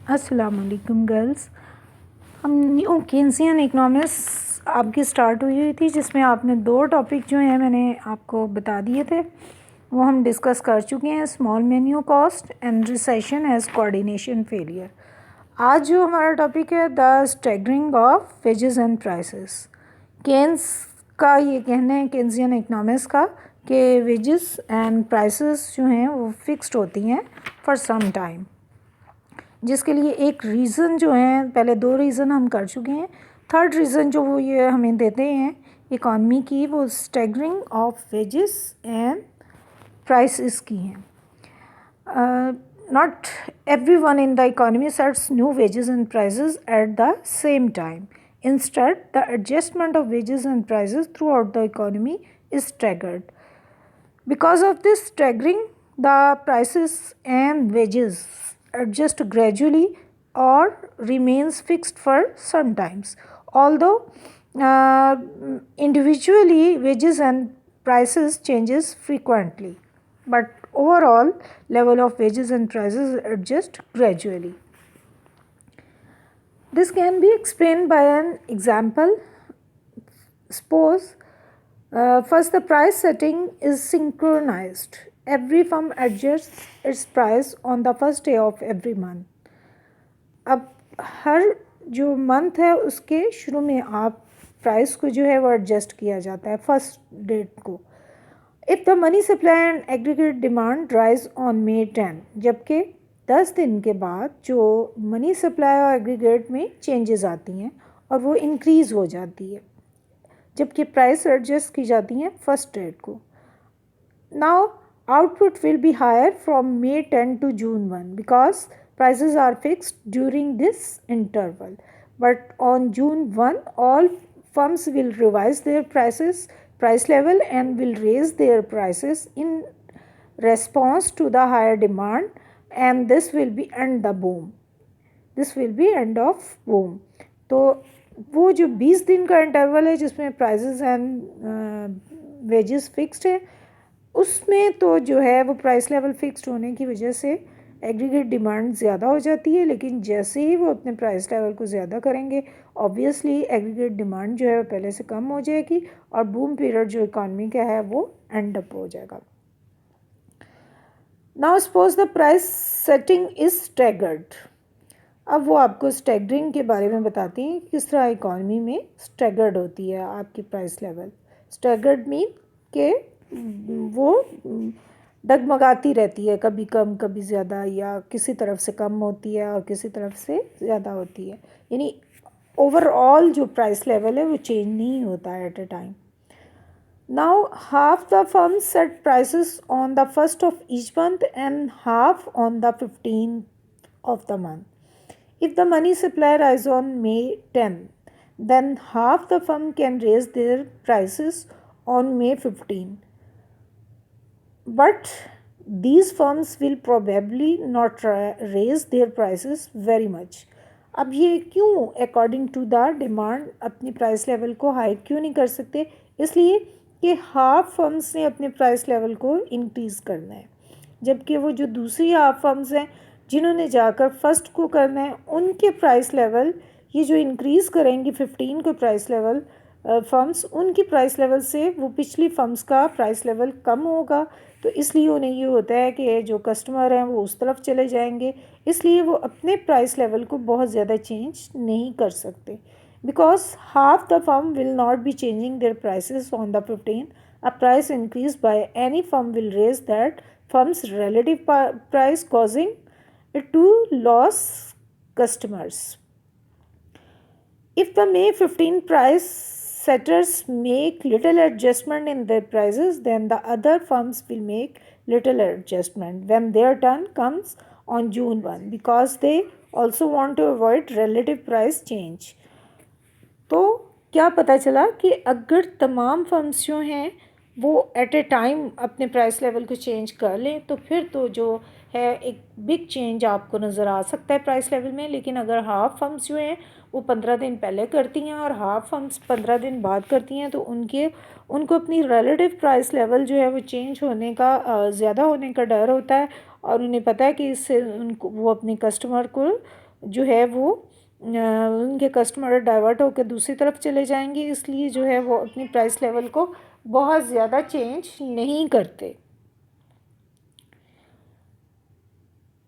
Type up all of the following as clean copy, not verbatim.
अस्सलाम वालेकुम गर्ल्स। हम न्यू केन्सियन इकनॉमिक्स आपकी स्टार्ट हुई थी, जिसमें आपने 2 टॉपिक जो हैं मैंने आपको बता दिए थे, वो हम डिस्कस कर चुके हैं। Small menu cost and recession as coordination failure. आज जो हमारा टॉपिक है the staggering of wages and prices. Keynes का ये कहना है, केन्सियन इकनॉमिक्स का, कि वेजेस एंड प्राइसेस जो हैं वो फिक्स्ड होती हैं फॉर सम टाइम, जिसके लिए एक रीज़न जो है, पहले 2 रीज़न हम कर चुके हैं। थर्ड रीज़न जो वो ये हमें देते हैं इकॉनमी की, वो staggering of wages and prices की हैं। Not everyone in the economy sets new wages and prices at the same time. Instead, the adjustment of wages and prices throughout the economy is staggered. Because of this staggering, the prices and wages adjust gradually or remains fixed for some times. Although individually wages and prices changes frequently, but overall level of wages and prices adjust gradually. This can be explained by an example. Suppose first the price setting is synchronized. Every firm adjusts its price on the first day of every month. अब हर जो month है उसके शुरू में आप price को जो है वो एडजस्ट किया जाता है फर्स्ट डेट को। If the money supply and aggregate demand rise on May 10, जबकि 10 दिन के बाद जो मनी सप्लाई और एग्रीगेट में चेंजेस आती हैं और वो इंक्रीज़ हो जाती है, जबकि प्राइस एडजस्ट की जाती हैं फर्स्ट डेट को। Now output will be higher from May 10 to June 1 because prices are fixed during this interval. But on June 1, all firms will revise their price level and will raise their prices in response to the higher demand, and this will be end the boom. This will be end of boom. तो वो जो 20 दिन का interval है जिसमें prices and wages fixed है, उसमें तो जो है वो प्राइस लेवल फिक्स्ड होने की वजह से एग्रीगेट डिमांड ज़्यादा हो जाती है, लेकिन जैसे ही वो अपने प्राइस लेवल को ज़्यादा करेंगे ऑब्वियसली एग्रीगेट डिमांड जो है वो पहले से कम हो जाएगी और बूम पीरियड जो इकॉनमी का है वो एंड अप हो जाएगा। Now suppose the price setting is staggered. अब वो आपको स्टैगरिंग के बारे में बताती हैं किस तरह इकॉनमी में स्टैगर्ड होती है आपकी प्राइस लेवल। स्टैगर्ड मीन के वो डगमगाती रहती है, कभी कम कभी ज़्यादा, या किसी तरफ से कम होती है और किसी तरफ से ज़्यादा होती है, यानी ओवरऑल जो प्राइस लेवल है वो चेंज नहीं होता है at a time. Now half the firm set prices on the first of each month and half on the 15th of the month. If the money supply rises on May 10, then half the firm can raise their prices on May 15. But these firms will probably not raise their prices very much. अब ये क्यों according to the demand अपनी price level को high क्यों नहीं कर सकते? इसलिए कि हाफ फर्म्स ने अपने प्राइस लेवल को इंक्रीज़ करना है, जबकि वो जो दूसरी हाफ फर्म्स हैं जिन्होंने जाकर फर्स्ट को करना है, उनके प्राइस लेवल ये जो इंक्रीज़ करेंगी 15 को प्राइस लेवल फर्म्स, उनकी प्राइस लेवल से वो पिछली फर्म्स का प्राइस लेवल कम होगा। तो इसलिए उन्हें ये होता है कि जो कस्टमर हैं वो उस तरफ चले जाएंगे, इसलिए वो अपने प्राइस लेवल को बहुत ज़्यादा चेंज नहीं कर सकते। Because half the firm will not be changing their prices on the 15, a price increase by any firm will raise that firm's relative price causing to lose customers. If the May 15 price setters make little adjustment in their prices, then the other firms will make little adjustment when their turn comes on June 1 because they also want to avoid relative price change. तो क्या पता चला कि अगर तमाम firms जो हैं वो एट ए टाइम अपने प्राइस लेवल को चेंज कर लें तो फिर तो जो है एक बिग चेंज आपको नज़र आ सकता है प्राइस लेवल में। लेकिन अगर हाफ फर्म्स जो हैं वो 15 दिन पहले करती हैं और हाफ फर्म्स 15 दिन बाद करती हैं, तो उनको अपनी रिलेटिव प्राइस लेवल जो है वो चेंज होने का ज़्यादा होने का डर होता है और उन्हें पता है कि इससे उनको वो अपने कस्टमर को जो है वो उनके कस्टमर डाइवर्ट होकर दूसरी तरफ चले जाएंगे, इसलिए जो है वो अपनी प्राइस लेवल को बहुत ज़्यादा चेंज नहीं करते.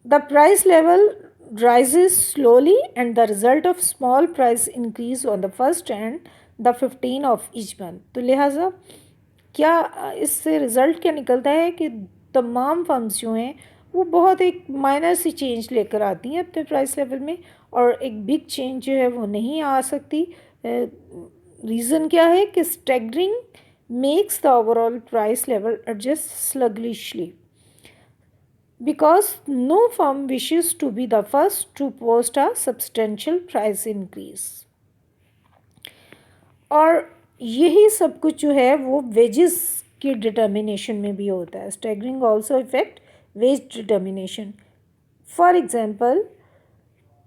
The price level rises slowly and the result of small price increase on the first and the 15 of each month. तो लिहाजा क्या इससे रिज़ल्ट क्या निकलता है कि तमाम फर्म्स जो हैं वो बहुत एक माइनर सी चेंज लेकर आती हैं अपने प्राइस लेवल में, और एक बिग चेंज जो है वो नहीं आ सकती. रीज़न क्या है कि staggering makes the overall price level adjust sluggishly because no firm wishes to be the first to post a substantial price increase. और यही सब कुछ जो है वो वेजेस की डिटर्मिनेशन में भी होता है. Staggering also effect wage determination. For example,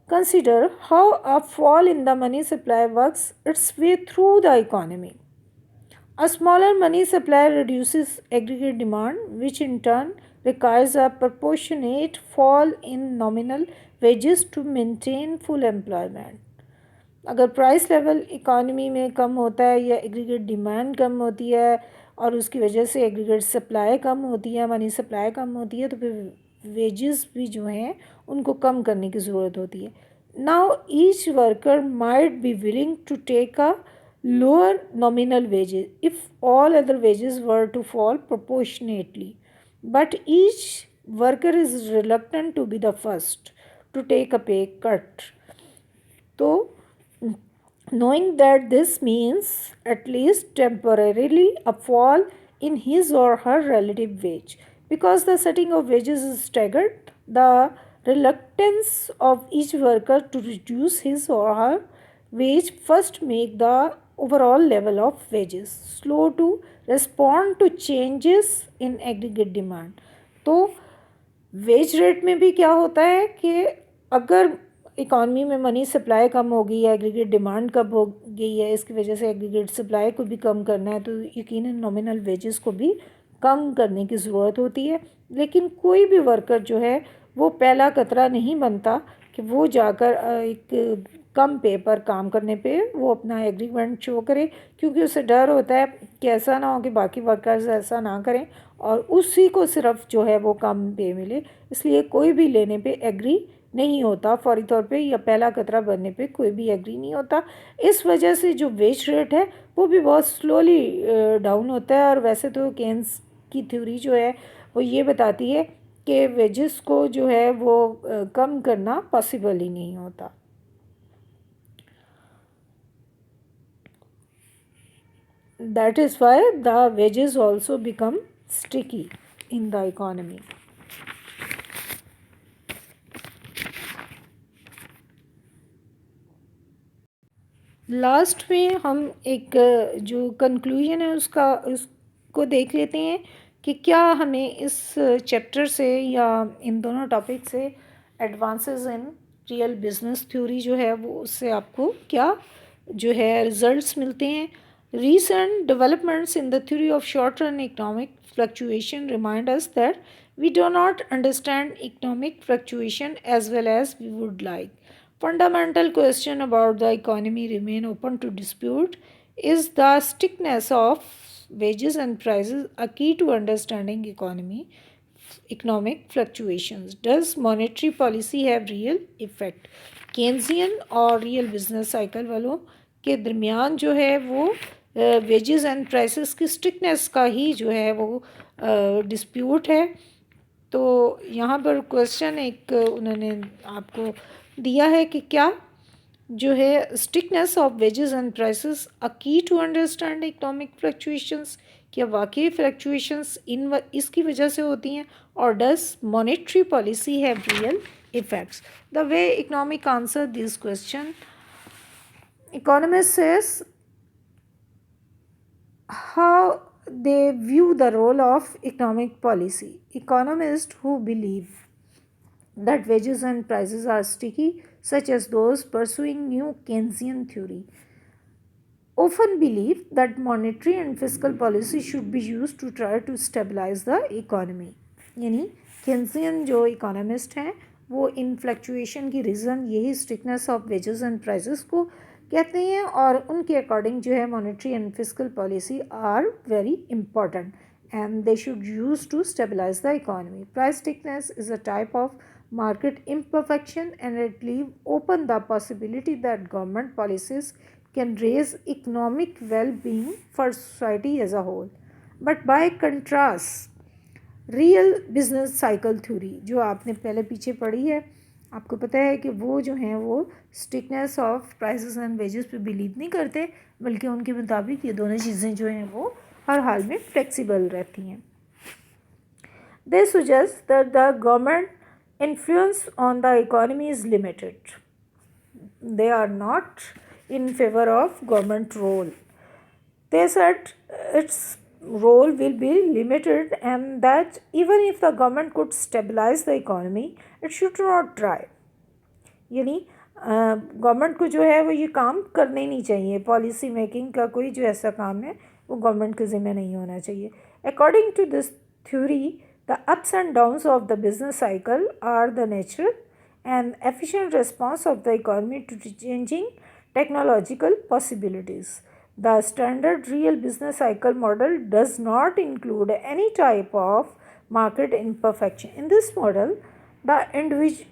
consider how a fall in the money supply works its way through the economy. A smaller money supply reduces aggregate demand, which in turn requires a proportionate fall in nominal wages to maintain full employment. अगर price level economy में कम होता है या aggregate demand कम होती है और उसकी वजह से एग्रीगेट सप्लाई कम होती है, मनी सप्लाई कम होती है, तो फिर वेजेस भी जो हैं उनको कम करने की ज़रूरत होती है. Now each worker might be willing to take a lower nominal wages if all other wages were to fall proportionately, but each worker is reluctant to be the first to take a pay cut. So knowing that this means at least temporarily a fall in his or her relative wage, because the setting of wages is staggered, the reluctance of each worker to reduce his or her wage first make the overall level of wages slow to respond to changes in aggregate demand. तो wage rate में भी क्या होता है कि अगर economy में money supply कम हो गई है, एग्रीगेट डिमांड कम हो गई है, इसकी वजह से एग्रीगेट सप्लाई को भी कम करना है, तो यकीनन नॉमिनल वेजेस को भी कम करने की ज़रूरत होती है. लेकिन कोई भी वर्कर जो है वो पहला कतरा नहीं बनता कि वो जाकर एक कम पे पर काम करने पे वो अपना एग्रीमेंट शो करे, क्योंकि उसे डर होता है कि ऐसा ना हो कि बाकी वर्कर्स ऐसा ना करें और उसी को सिर्फ जो है वो कम पे मिले. इसलिए कोई भी लेने पे एग्री नहीं होता फौरी तौर पे, या पहला खतरा बनने पे कोई भी एग्री नहीं होता. इस वजह से जो वेज रेट है वो भी बहुत स्लोली डाउन होता है. और वैसे तो केन्स की थ्योरी जो है वो ये बताती है कि वेजेस को जो है वो कम करना पॉसिबल ही नहीं होता. That is why the wages also become sticky in the economy. Last में हम एक जो कंक्लूजन है उसको देख लेते हैं कि क्या हमें इस चैप्टर से या इन दोनों टॉपिक से advances in real business theory जो है वो उससे आपको क्या जो है रिजल्ट्स मिलते हैं. Recent developments in the theory of short-run economic fluctuation remind us that we do not understand economic fluctuation as well as we would like. Fundamental question about the economy remain open to dispute. Is the stickiness of wages and prices a key to understanding economic fluctuations? Does monetary policy have real effect? Keynesian और real business cycle वालों के दरमियान जो है वो wages and prices की strictness का ही जो है वो डिस्प्यूट है. तो यहाँ पर क्वेश्चन एक उन्होंने आपको दिया है कि क्या जो है strictness of wages and prices a key to understand economic fluctuations, क्या वाकई फ्लक्चुएशंस इसकी वजह से होती हैं, और does monetary policy have real effects. The way economic answer this question, economists says how they view the role of economic policy. Economists who believe that wages and prices are sticky, such as those pursuing new Keynesian theory, often believe that monetary and fiscal policy should be used to try to stabilize the economy. यानी केन्सियन जो economist हैं वो इन fluctuation की reason यही strictness of wages and prices को कहते हैं, और उनके अकॉर्डिंग जो है monetary and fiscal policy are very important and they should use to stabilize the economy. Price stiffness is a type of market imperfection and it leave open the possibility that government policies can raise economic well-being for society as a whole. But by contrast, real business cycle theory जो आपने पहले पीछे पढ़ी है, आपको पता है कि वो जो हैं वो stickiness of prices and wages पे बिलीव नहीं करते, बल्कि उनके मुताबिक ये दोनों चीज़ें जो हैं वो हर हाल में फ्लेक्सिबल रहती हैं. दे suggest that the government influence on the economy is limited. They are not in favor of government role. They said its role will be limited and that even if the government could stabilize the economy, it should not try. यानी government को जो है वो ये काम करने नहीं चाहिए, पॉलिसी मेकिंग का कोई जो ऐसा काम है वो गवर्नमेंट के ज़िम्मे नहीं होना चाहिए. According to this theory, the ups and downs of the business cycle are the natural and efficient response of the economy to changing technological possibilities. The standard real business cycle model does not include any type of market imperfection. In this model, the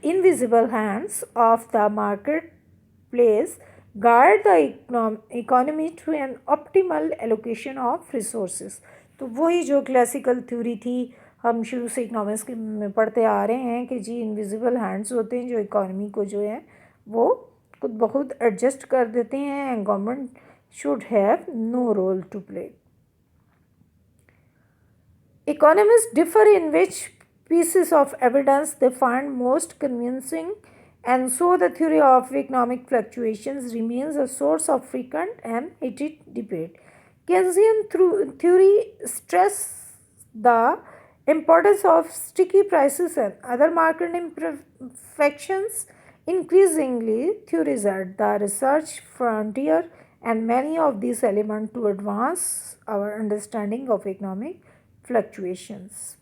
invisible hands of the marketplace guide the economy to an optimal allocation of resources. तो वही जो classical theory थी, हम शुरू से economics में पढ़ते आ रहे हैं कि जी इनविजिबल हैंड्स होते हैं जो इकॉनमी को जो है वो खुद बहुत एडजस्ट कर देते हैं and government should have no role to play. Economist differ in which pieces of evidence they find most convincing, and so the theory of economic fluctuations remains a source of frequent and heated debate. Keynesian theory stresses the importance of sticky prices and other market imperfections. Increasingly, theories at the research frontier and many of these elements to advance our understanding of economic fluctuations.